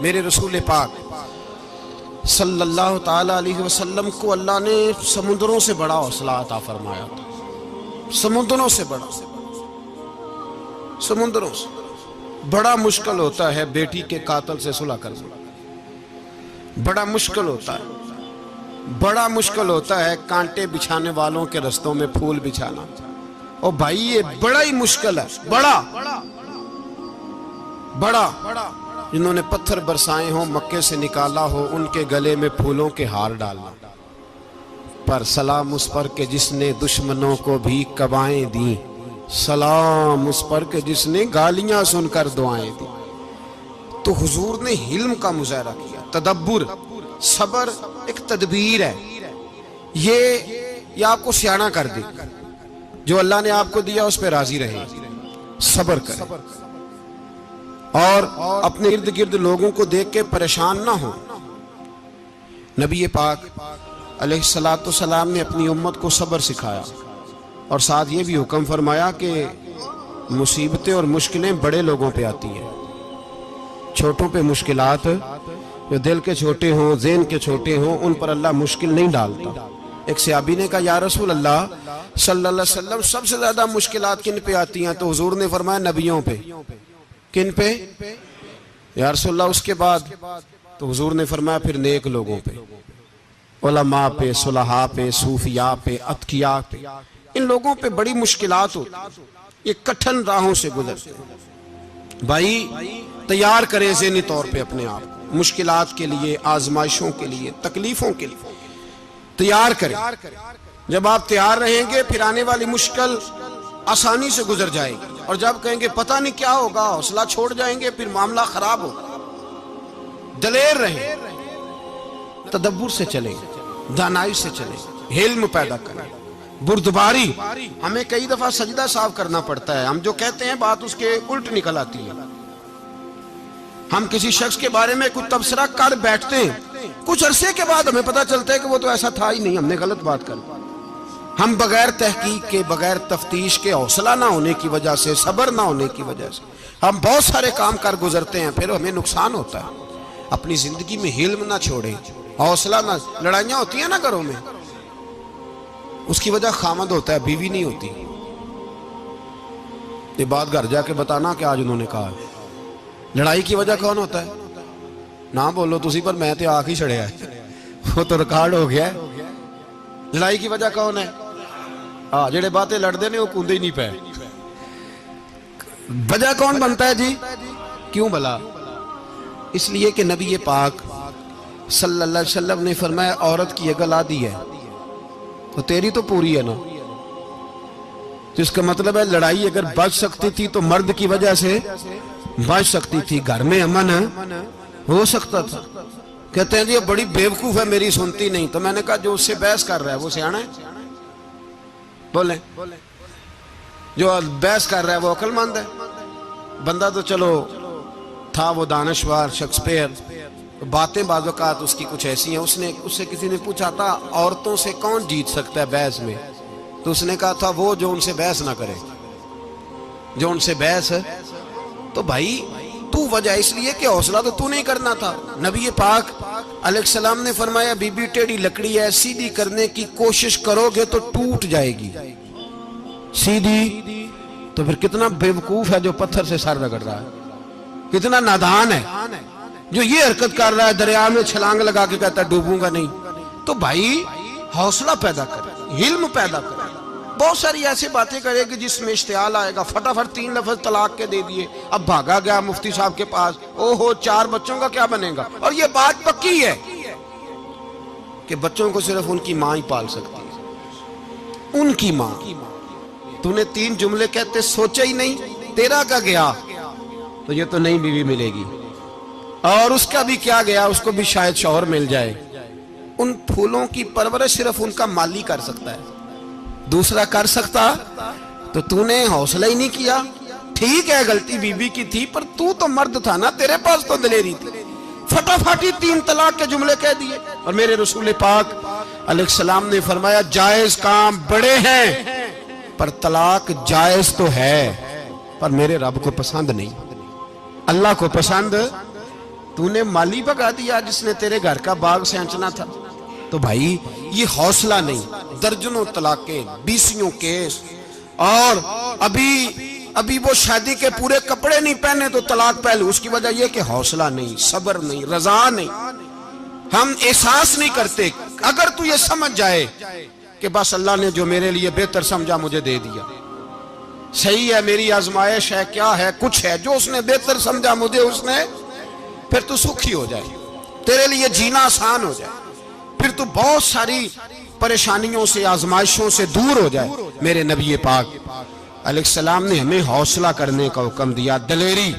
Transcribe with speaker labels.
Speaker 1: मेरे रसूल पाक सल्लल्लाहु ताला अलैहि वसल्लम को अल्लाह ने समुद्रों से बड़ा हौसला अता फरमाया था। समुद्रों से बड़ा, समुद्रों से बड़ा मुश्किल होता है बेटी के कातिल से सुलह करना, बड़ा मुश्किल होता है, बड़ा मुश्किल होता है कांटे बिछाने वालों के रस्तों में फूल बिछाना। और भाई ये बड़ा ही मुश्किल है, बड़ा बड़ा। जिन्होंने पत्थर बरसाए हो, मक्के से निकाला हो, उनके गले में फूलों के हार डालना। पर सलाम उस पर के जिसने दुश्मनों को भी कबाएं दी, सलाम उस पर के जिसने गालियां सुनकर दुआएं दी। तो हुजूर ने हिल्म का मुजाहरा किया, तदब्बुर, सबर एक तदबीर है। ये आपको सियाना कर दे। जो अल्लाह ने आपको दिया उस पर राजी रहे, सबर करें और अपने इर्द गिर्द लोगों को देख के परेशान ना हो। नबी पाक अलैहिस्सलातु सलाम ने अपनी उम्मत को सब्र सिखाया और साथ ये भी हुक्म फरमाया कि मुसीबतें और मुश्किलें बड़े लोगों पे आती हैं, छोटों पे मुश्किलात, जो दिल के छोटे हों, ज़हन के छोटे हों, उन पर अल्लाह मुश्किल नहीं डालता। एक सहाबी ने कहा, या रसूल अल्लाह सल्लल्लाहु अलैहि वसल्लम, सबसे ज्यादा मुश्किलात किन पे आती हैं? तो हुजूर ने फरमाया नबियों पे। किन पे? या रसूल अल्लाह उसके बाद? तो हुजूर ने फरमाया फिर नेक लोगों पे, उलमा पे, सुलहा पे, सूफिया पे, अतकिया पे। इन लोगों पे बड़ी मुश्किलात होती, ये कठिन राहों से गुजरते। भाई तैयार करें ज़हनी तौर पे अपने आप मुश्किलात के लिए, आजमाइशों के लिए, तकलीफों के लिए तैयार करें। जब आप तैयार रहेंगे फिर आने वाली मुश्किल आसानी से गुजर जाएगी। और जब कहेंगे पता नहीं क्या होगा, हौसला छोड़ जाएंगे, फिर मामला खराब होगा। दलेर रहे, तदब्बुर से चले, दानाई से चले, हिल्म पैदा करें, बुर्दबारी। हमें कई दफा सजदा साफ करना पड़ता है, हम जो कहते हैं बात उसके उल्ट निकल आती है। हम किसी शख्स के बारे में कुछ तबसरा कर बैठते हैं, कुछ अरसे के बाद हमें पता चलता है कि वो तो ऐसा था ही नहीं, हमने गलत बात कर। हम बगैर तहकीक के, बगैर तफ्तीश के, हौसला ना होने की वजह से, सब्र ना होने की वजह से हम बहुत सारे काम कर गुजरते हैं, फिर हमें नुकसान होता है। अपनी जिंदगी में हिल्म ना छोड़े, हौसला ना। लड़ाइयां होती है ना घरों में, उसकी वजह खामद होता है, बीवी नहीं होती। ये बात घर जाके बताना कि आज उन्होंने कहा। लड़ाई की वजह कौन होता है? ना बोलो तुसी, पर मैं तो आख ही छड़िया है, वो तो रिकॉर्ड हो गया है। लड़ाई की वजह कौन है? हाँ, जेड़े बातें लड़ते ने वो कूदे ही नहीं पे। वजह कौन बनता है जी? क्यों भला? इसलिए कि नबी पाक सल्लल्लाहु अलैहि वसल्लम ने फरमाया औरत की अकल आधी है तो तेरी तो पूरी है ना। जिसका मतलब है लड़ाई अगर बच सकती थी तो मर्द की वजह से बच सकती थी, घर में अमन हो सकता था। कहते हैं जी ये बड़ी बेवकूफ है, मेरी सुनती नहीं। तो मैंने कहा जो उससे बहस कर रहा है वो सियाना है? बोले जो बहस कर रहा है वो अक्लमंद है? बंदा तो चलो था वो दानश्वर शेक्सपियर, बातें बाज़-औक़ात उसकी कुछ ऐसी हैं। उससे किसी ने पूछा था औरतों से कौन जीत सकता है बहस में, तो उसने कहा था वो जो उनसे बहस ना करे, जो उनसे बहस है। तो भाई तू वजह इसलिए कि हौसला तो तू नहीं करना था। नबी पाक अलैहिस्सलाम ने फरमाया बीबी टेढ़ी लकड़ी है, सीधी करने की कोशिश करोगे तो टूट जाएगी। सीधी तो फिर कितना बेवकूफ है जो पत्थर से सर रगड़ रहा है, कितना नादान है जो ये हरकत कर रहा है, दरिया में छलांग लगा के कहता है डूबूंगा नहीं। तो भाई हौसला पैदा करे, हिल्म पैदा करे। बहुत सारी ऐसी बातें करेगी जिसमें इश्तियाल आएगा, फटाफट 3 लफ्ज तलाक के दे दिए, अब भागा गया मुफ्ती साहब के पास, ओहो 4 बच्चों का क्या बनेगा। और ये बात पक्की है कि बच्चों को सिर्फ उनकी मां ही पाल सकती है, उनकी मां। तूने 3 जुमले कहते सोचा ही नहीं, तेरा का गया तो ये तो नई बीवी मिलेगी, और उसका भी क्या गया, उसको भी शायद शौहर मिल जाए। उन फूलों की परवरिश सिर्फ उनका माली कर सकता है, दूसरा कर सकता। तो तूने हौसला ही नहीं किया। ठीक है गलती बीबी की थी, पर तू तो मर्द था ना, तेरे पास तो दलेरी थी। फटाफटी 3 तलाक के जुमले कह दिए। और मेरे रसूल पाक अलैहिस्सलाम ने फरमाया जायज काम बड़े हैं, पर तलाक जायज तो है पर मेरे रब को पसंद नहीं, अल्लाह को पसंद। तूने माली भगा दिया जिसने तेरे घर का बाग सेंचना था। तो भाई ये हौसला नहीं, दर्जनों तलाकें, 20 केस, और अभी वो शादी के पूरे कपड़े नहीं पहने तो तलाक पहले। उसकी वजह यह कि हौसला नहीं, सब्र नहीं, रजा नहीं, हम एहसास नहीं करते। अगर तू ये समझ जाए कि बस अल्लाह ने जो मेरे लिए बेहतर समझा मुझे दे दिया, सही है, मेरी आजमाइश है, क्या है, कुछ है, जो उसने बेहतर समझा मुझे उसने, फिर तू सुखी हो जाए, तेरे लिए जीना आसान हो जाए, फिर तू बहुत सारी परेशानियों से, आजमाइशों से दूर हो जाए। मेरे नबी पाक अलैहिस्सलाम ने हमें हौसला करने का हुक्म दिया, दलेरी।